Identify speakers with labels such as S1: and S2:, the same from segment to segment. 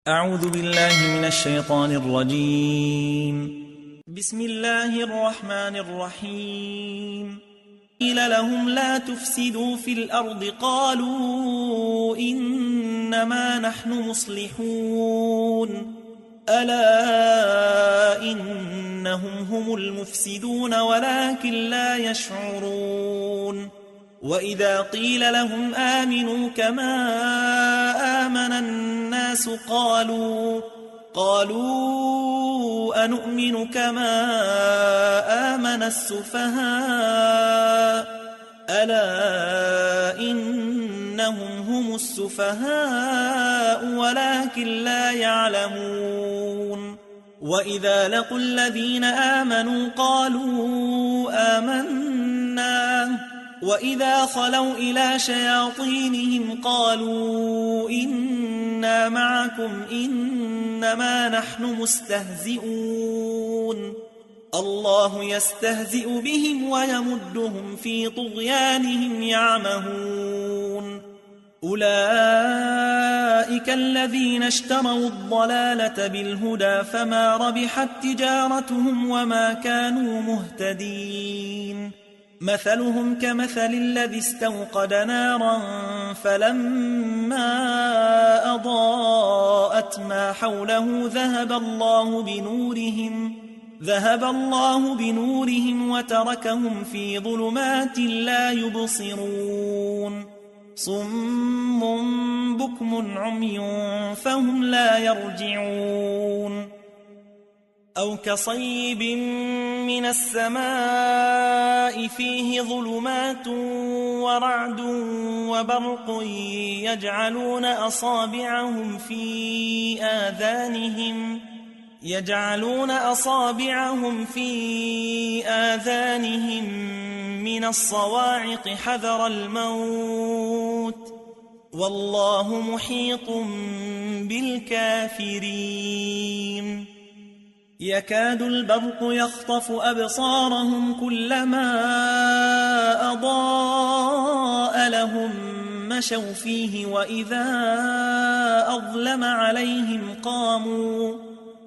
S1: أعوذ بالله من الشيطان الرجيم. بسم الله الرحمن الرحيم. قيل لهم لا تفسدوا في الأرض قالوا إنما نحن مصلحون ألا إنهم هم المفسدون ولكن لا يشعرون. وإذا قيل لهم آمنوا كما آمن الناس قالوا أنؤمن كما آمن السفهاء ألا إنهم هم السفهاء ولكن لا يعلمون. وإذا لقوا الذين آمنوا قالوا آمنا وإذا خلوا إلى شياطينهم قالوا إنا معكم إنما نحن مستهزئون الله يستهزئ بهم ويمدهم في طغيانهم يعمهون. أولئك الذين اشتروا الضلالة بالهدى فما ربحت تجارتهم وما كانوا مهتدين. مثلهم كمثل الذي استوقد نارا فلما أضاءت ما حوله ذهب الله بنورهم وتركهم في ظلمات لا يبصرون. صم بكم عمي فهم لا يرجعون. أو كصيب من السماء فيه ظلمات ورعد وبرق يجعلون أصابعهم في آذانهم من الصواعق حذر الموت والله محيط بالكافرين. يكاد البرق يخطف أبصارهم كلما أضاء لهم مشوا فيه وإذا أظلم عليهم قاموا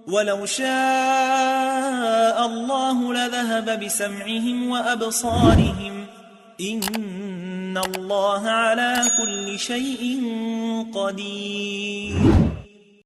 S1: ولو شاء الله لذهب بسمعهم وأبصارهم إن الله على كل شيء قدير.